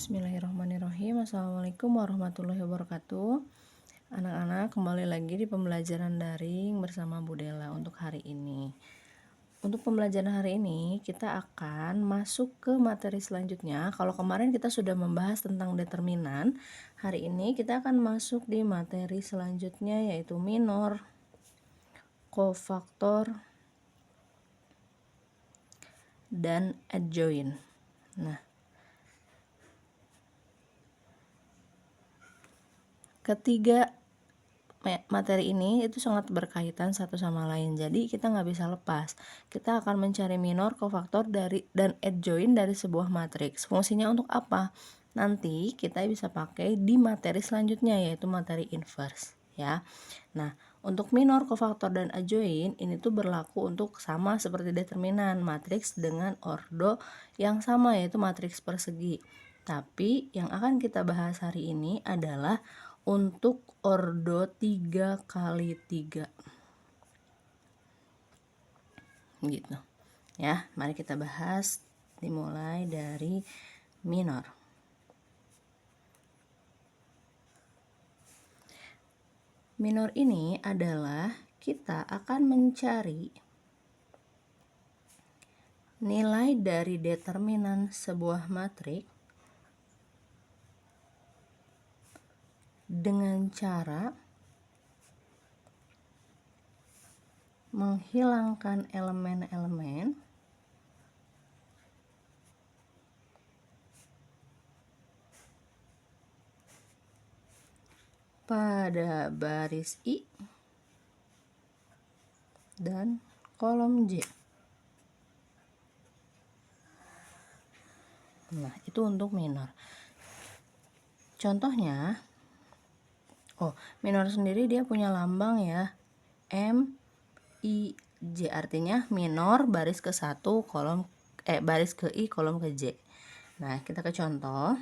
Bismillahirrahmanirrahim. Assalamualaikum warahmatullahi wabarakatuh. Anak-anak, kembali lagi di pembelajaran daring bersama Bu Della untuk hari ini. Untuk pembelajaran hari ini, kita akan masuk ke materi selanjutnya. Kalau kemarin kita sudah membahas tentang determinan, hari ini kita akan masuk di materi selanjutnya, yaitu minor, kofaktor, dan adjoint. Nah, ketiga materi ini itu sangat berkaitan satu sama lain, jadi kita nggak bisa lepas. Kita akan mencari minor, kofaktor dan adjoint dari sebuah matriks. Fungsinya untuk apa? Nanti kita bisa pakai di materi selanjutnya, yaitu materi inverse ya. Nah, untuk minor, kofaktor, dan adjoint ini tuh berlaku untuk sama seperti determinan, matriks dengan ordo yang sama, yaitu matriks persegi. Tapi yang akan kita bahas hari ini adalah untuk ordo 3 kali 3 gitu ya. Mari kita bahas, dimulai dari minor. Minor ini adalah kita akan mencari nilai dari determinan sebuah matriks dengan cara menghilangkan elemen-elemen pada baris I dan kolom J. Nah, itu untuk minor. Contohnya, minor sendiri dia punya lambang ya, M, I, J, artinya minor baris ke 1 kolom baris ke I kolom ke J. Nah, kita ke contoh.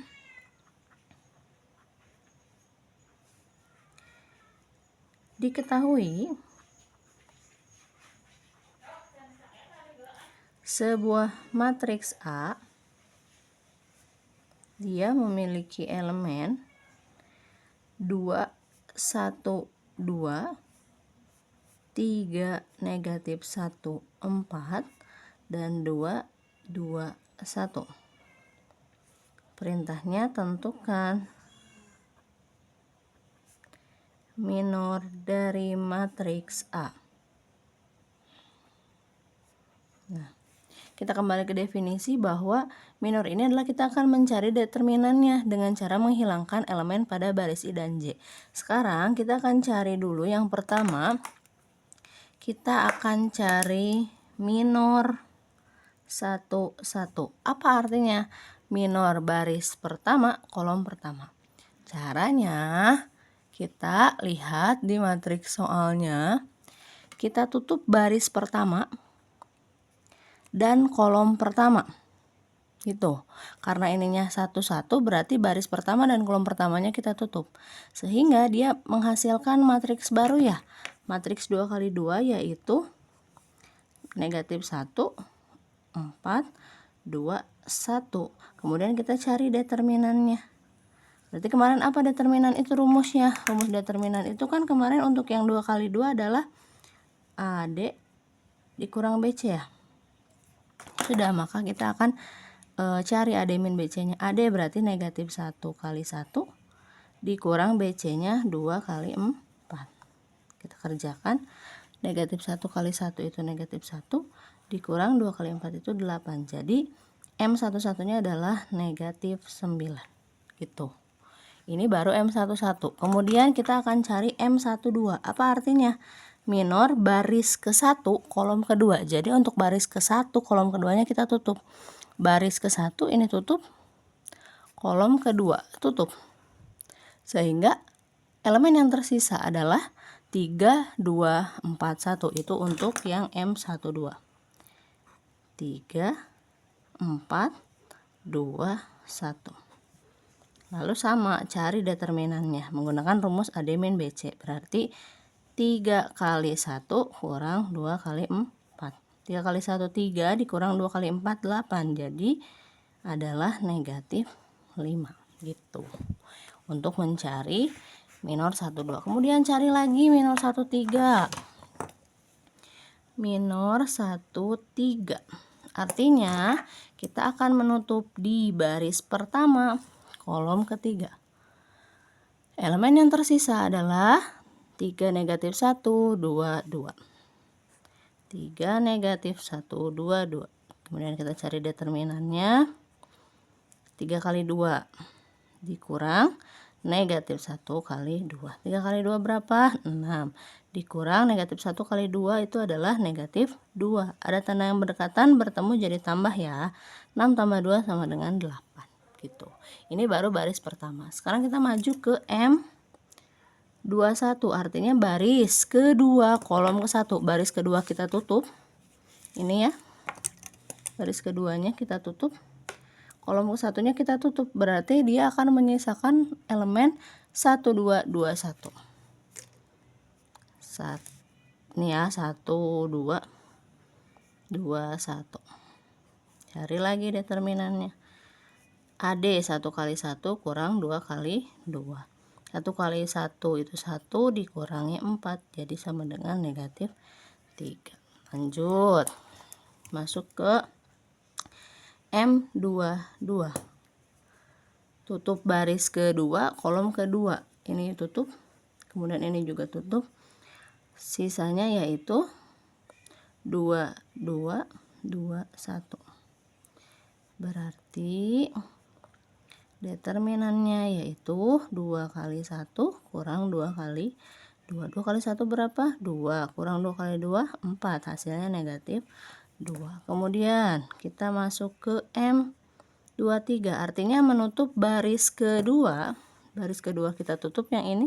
Diketahui sebuah matriks A dia memiliki elemen 2, 1, 2, 3, negatif 1, 4, dan 2, 2, 1. Perintahnya tentukan minor dari matriks A. Nah, kita kembali ke definisi bahwa minor ini adalah kita akan mencari determinannya dengan cara menghilangkan elemen pada baris I dan J. Sekarang kita akan cari dulu yang pertama. Kita akan cari minor 1, 1. Apa artinya? Minor baris pertama, kolom pertama. Caranya kita lihat di matriks soalnya. Kita tutup baris pertama dan kolom pertama gitu. Karena ininya 1, 1 berarti baris pertama dan kolom pertamanya kita tutup, sehingga dia menghasilkan matriks baru ya, matriks 2 kali 2, yaitu negatif 1, 4, 2, 1. Kemudian kita cari determinannya. Berarti kemarin apa determinan itu rumusnya? Rumus determinan itu kan kemarin untuk yang 2 kali 2 adalah AD dikurang BC ya. Sudah, maka kita akan cari AD min BC-nya. AD berarti negatif 1 kali 1 dikurang BC-nya 2 kali 4. Kita kerjakan. Negatif 1 kali 1 itu negatif 1 dikurang 2 kali 4 itu 8. Jadi M satu-satunya adalah negatif 9 gitu. Ini baru M11. Kemudian kita akan cari M12. Apa artinya? Minor baris ke 1 kolom kedua. Jadi untuk baris ke 1 kolom keduanya kita tutup. Baris ke 1 ini tutup, kolom kedua tutup. Sehingga elemen yang tersisa adalah 3, 2, 4, 1. Itu untuk yang M12. 3, 4, 2, 1. Lalu sama, cari determinannya menggunakan rumus AD min BC. Berarti 3 kali 1 kurang 2 kali 4. 3 kali 1 3 dikurang 2 kali 4 8. Jadi adalah negatif gitu. Untuk mencari minor 1 2. Kemudian cari lagi minor 1 3. Minor 1 3. Artinya kita akan menutup di baris pertama kolom ketiga. Elemen yang tersisa adalah 3 negatif 1 2 2. 3 negatif 1 2 2. Kemudian kita cari determinannya. 3 kali 2 dikurang negatif 1 kali 2. 3 kali 2 berapa? 6. Dikurang negatif 1 kali 2 itu adalah negatif 2. Ada tanda yang berdekatan bertemu jadi tambah ya. 6 tambah 2 sama dengan 8 gitu. Ini baru baris pertama. Sekarang kita maju ke M21, artinya baris kedua kolom ke-1. Baris kedua kita tutup. Ini ya. Baris keduanya kita tutup. Kolom ke-1-nya kita tutup, berarti dia akan menyisakan elemen 1 2 2 1. Ini ya 1 2 2 1. Cari lagi determinannya. AD 1 kali 1 kurang 2 kali 2. 1 kali 1 itu 1 dikurangi 4, jadi sama dengan negatif 3. Lanjut. Masuk ke M22. Tutup baris kedua kolom kedua. Ini tutup, kemudian ini juga tutup. Sisanya yaitu 2 2 2 1. Berarti determinannya yaitu 2 kali 1 kurang 2 kali 2. 2 kali 1 berapa? 2. Kurang 2 kali 2 4. Hasilnya negatif 2. Kemudian kita masuk ke M23, artinya menutup baris kedua. Baris kedua kita tutup yang ini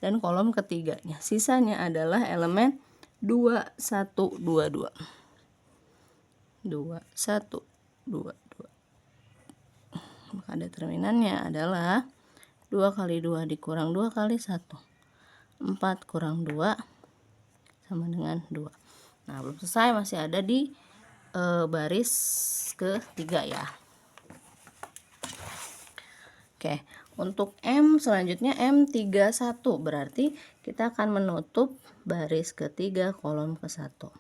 dan kolom ketiganya. Sisanya adalah elemen 2 1 2 2. 2 1 2 2. Maka determinannya adalah 2 kali 2 dikurang 2 kali 1. 4 kurang 2 sama dengan 2. Nah, belum selesai, masih ada di baris ketiga ya. Oke, untuk M selanjutnya M31, berarti kita akan menutup baris ketiga kolom ke-1.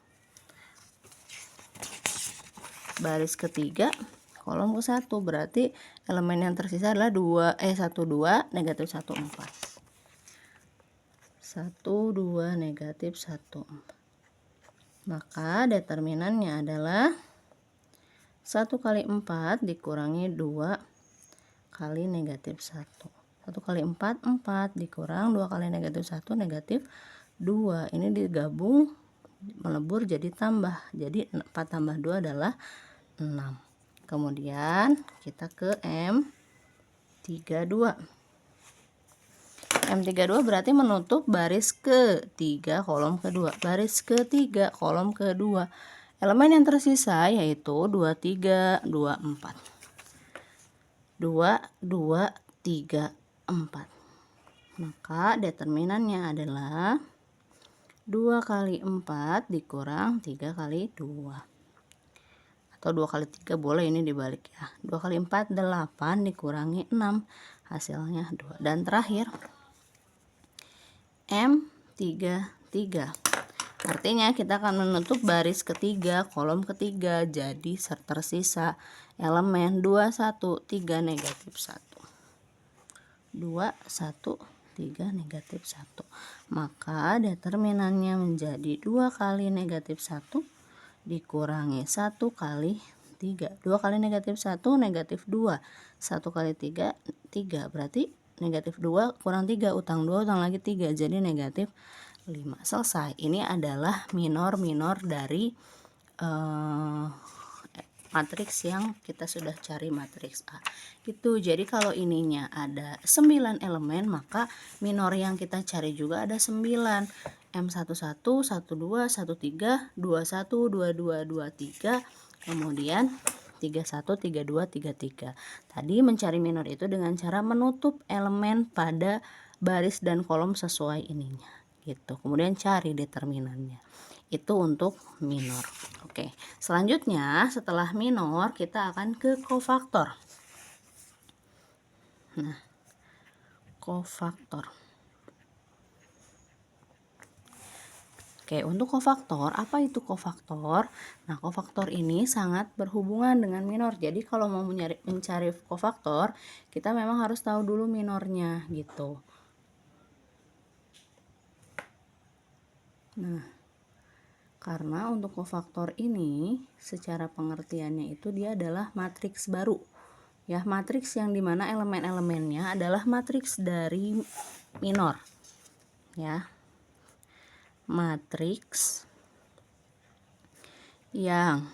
Baris ketiga kolom ke-1, berarti elemen yang tersisa adalah 1 2 negatif 1 4. 1 2 negatif 1 4. Maka determinannya adalah 1 kali 4 dikurangi 2 kali negatif 1. 1 kali 4 4 dikurang 2 kali negatif 1 negatif 2. Ini digabung melebur jadi tambah. Jadi 4 tambah 2 adalah 6. Kemudian kita ke M32. M32 berarti menutup baris ketiga kolom kedua. Baris ketiga kolom kedua. Elemen yang tersisa yaitu 2 3 2 4. 2 2 3 4. Maka determinannya adalah 2 kali 4 dikurang 3 kali 2. Atau 2 kali 3 boleh, ini dibalik ya. 2 kali 4 8 dikurangi 6. Hasilnya 2. Dan terakhir M33. Artinya kita akan menutup baris ketiga kolom ketiga, jadi tersisa elemen 2 1 3 negatif 1. 2 1 3 negatif 1. Maka determinannya menjadi 2 kali negatif 1 dikurangi 1 kali 3. 2 kali negatif 1 negatif 2. 1 kali 3 3. Berarti negatif 2 kurang 3, utang 2 utang lagi 3, jadi negatif 5. Selesai. Ini adalah minor-minor dari matriks yang kita sudah cari, matriks A. Gitu. Jadi kalau ininya ada 9 elemen, maka minor yang kita cari juga ada 9. M11, 12, 13, 21, 22, 23, kemudian 31, 32, 33. Tadi mencari minor itu dengan cara menutup elemen pada baris dan kolom sesuai ininya gitu. Kemudian cari determinannya. Itu untuk minor. Oke. Selanjutnya setelah minor kita akan ke kofaktor. Nah, kofaktor. Oke, untuk kofaktor, apa itu kofaktor? Nah, kofaktor ini sangat berhubungan dengan minor. Jadi kalau mau mencari kofaktor, kita memang harus tahu dulu minornya gitu. Nah, karena untuk kofaktor ini secara pengertiannya itu dia adalah matriks baru. Ya, matriks yang dimana elemen-elemennya adalah matriks dari minor. Ya. Matriks yang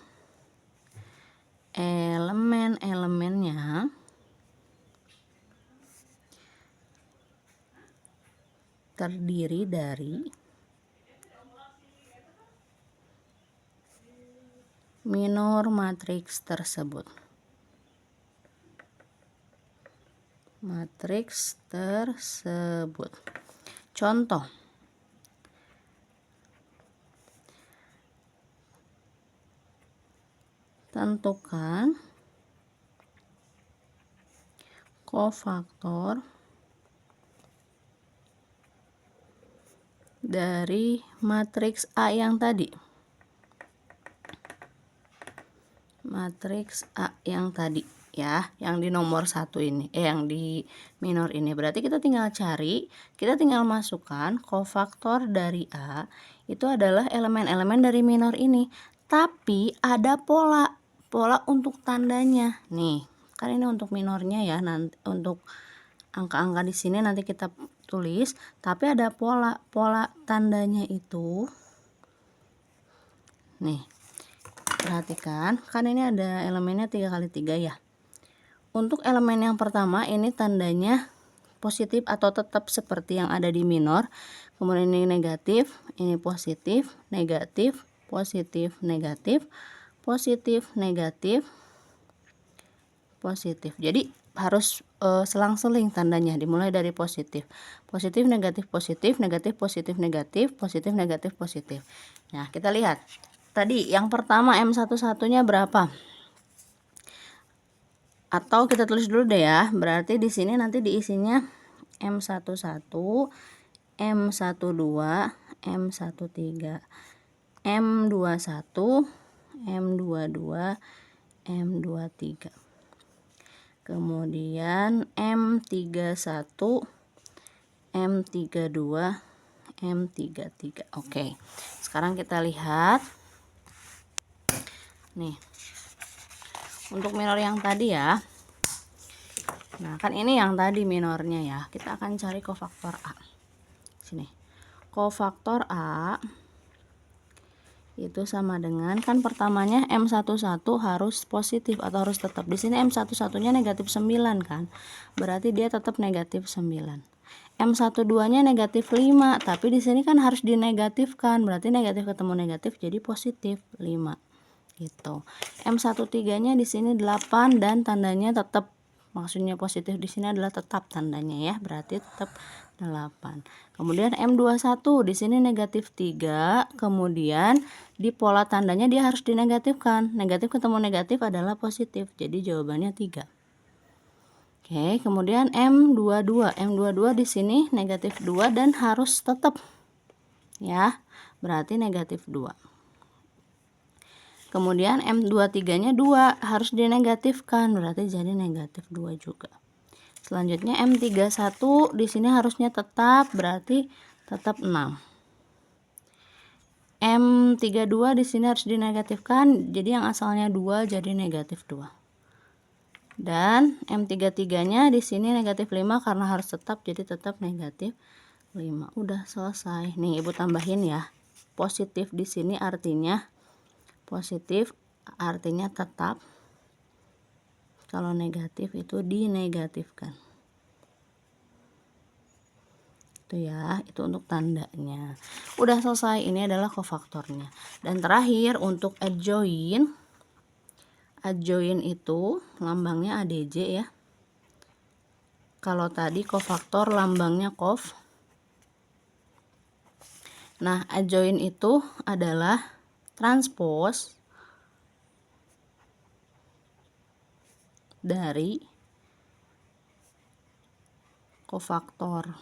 elemen-elemennya terdiri dari minor matriks tersebut. Matriks tersebut. Contoh. Tentukan kofaktor dari matriks A yang tadi. Matriks A yang tadi ya, yang di nomor 1 ini, yang di minor ini. Berarti kita tinggal cari, kita tinggal masukkan kofaktor dari A itu adalah elemen-elemen dari minor ini. Tapi ada pola untuk tandanya. Nih, kan ini untuk minornya ya, nanti untuk angka-angka di sini nanti kita tulis, tapi ada pola tandanya itu. Nih, perhatikan, kan ini ada elemennya 3 kali 3 ya. Untuk elemen yang pertama ini tandanya positif atau tetap seperti yang ada di minor. Kemudian ini negatif, ini positif, negatif, positif, negatif, positif, negatif, positif. Jadi harus selang-seling tandanya, dimulai dari positif. Positif, negatif, positif, negatif, positif, negatif, positif, negatif, positif. Nah, kita lihat. Tadi yang pertama M11-nya berapa? Atau kita tulis dulu deh ya. Berarti di sini nanti diisinya M11, M12, M13, M21, M22, M23. Kemudian M31, M32, M33. Oke. Sekarang kita lihat. Nih. Untuk minor yang tadi ya. Nah, kan ini yang tadi minornya ya. Kita akan cari kofaktor A. Sini. Kofaktor A itu sama dengan, kan pertamanya M11 harus positif atau harus tetap. Di sini M11-nya negatif 9 kan. Berarti dia tetap negatif 9. M12-nya negatif 5, tapi di sini kan harus dinegatifkan. Berarti negatif ketemu negatif jadi positif 5. Gitu. M13-nya di sini 8 dan tandanya tetap, maksudnya positif di sini adalah tetap tandanya ya, berarti tetap 8. Kemudian M21 di sini negatif 3, kemudian di pola tandanya dia harus dinegatifkan. Negatif ketemu negatif adalah positif, jadi jawabannya 3. Oke, kemudian M22. M22 di sini negatif 2 dan harus tetap ya, berarti negatif 2. Kemudian M23-nya 2 harus dinegatifkan, berarti jadi negatif 2 juga. Selanjutnya M31 di sini harusnya tetap, berarti tetap 6. M32 di sini harus dinegatifkan, jadi yang asalnya 2 jadi negatif 2. Dan M33-nya di sini negatif 5 karena harus tetap, jadi tetap negatif 5. Udah selesai. Nih, Ibu tambahin ya. Positif di sini artinya positif artinya tetap, kalau negatif itu dinegatifkan. Itu ya, itu untuk tandanya. Udah selesai, ini adalah kofaktornya. Dan terakhir untuk adjoin. Adjoin itu lambangnya ADJ ya. Kalau tadi kofaktor lambangnya kof. Nah, adjoin itu adalah transpose dari kofaktor.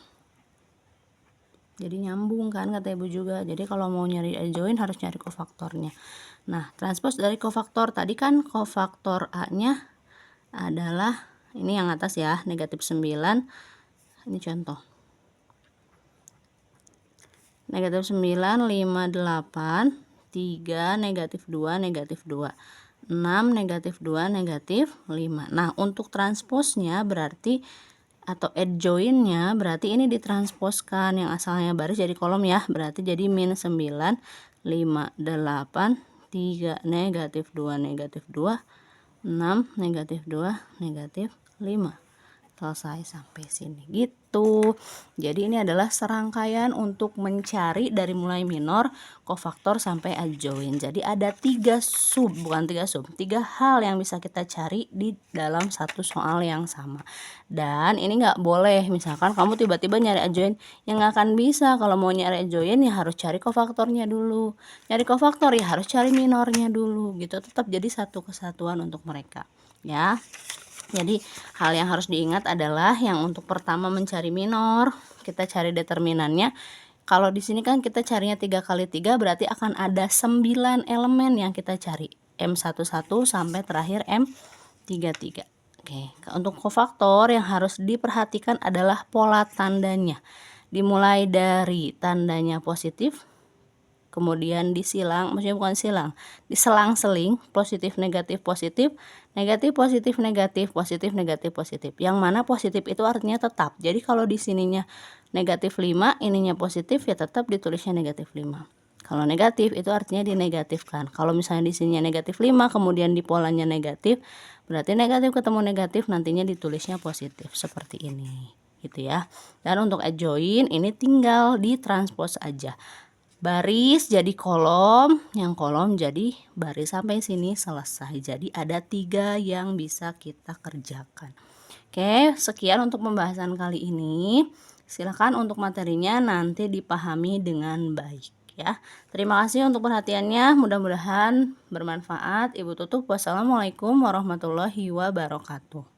Jadi nyambung kan kata ibu juga. Jadi kalau mau nyari adjoin harus nyari kofaktornya. Nah, transpos dari kofaktor tadi kan kofaktor A-nya adalah ini yang atas ya, negatif 9. Ini contoh. Negatif 9, 5, 8, 3, negatif 2, negatif 2. 6, negatif 2, negatif 5. Nah, untuk transposnya berarti atau adjoinnya berarti ini ditransposkan, yang asalnya baris jadi kolom ya, berarti jadi min 9, 5, 8, 3, negatif 2, negatif 2, 6, negatif 2, negatif 5. Selesai sampai sini gitu. Jadi ini adalah serangkaian untuk mencari dari mulai minor, kofaktor sampai adjoin. Jadi ada 3 hal yang bisa kita cari di dalam satu soal yang sama. Dan ini nggak boleh misalkan kamu tiba-tiba nyari adjoin, yang nggak akan bisa. Kalau mau nyari adjoin ya harus cari kofaktornya dulu, nyari kofaktor ya harus cari minornya dulu gitu. Tetap jadi satu kesatuan untuk mereka ya. Jadi hal yang harus diingat adalah yang untuk pertama mencari minor, kita cari determinannya. Kalau di sini kan kita carinya 3 kali 3 berarti akan ada 9 elemen yang kita cari. M11 sampai terakhir M33. Oke, untuk kofaktor yang harus diperhatikan adalah pola tandanya. Dimulai dari tandanya positif, kemudian disilang, maksudnya bukan silang, diselang-seling, positif negatif positif, negatif positif negatif, positif negatif positif. Yang mana positif itu artinya tetap. Jadi kalau di sininya negatif 5, ininya positif ya tetap ditulisnya negatif 5. Kalau negatif itu artinya dinegatifkan. Kalau misalnya di sininya negatif 5 kemudian di polanya negatif, berarti negatif ketemu negatif nantinya ditulisnya positif seperti ini gitu ya. Dan untuk adjoin ini tinggal ditranspos aja. Baris jadi kolom, yang kolom jadi baris, sampai sini selesai. Jadi ada 3 yang bisa kita kerjakan. Oke, sekian untuk pembahasan kali ini. Silakan untuk materinya nanti dipahami dengan baik ya. Terima kasih untuk perhatiannya, mudah-mudahan bermanfaat. Ibu tutup. Wassalamualaikum warahmatullahi wabarakatuh.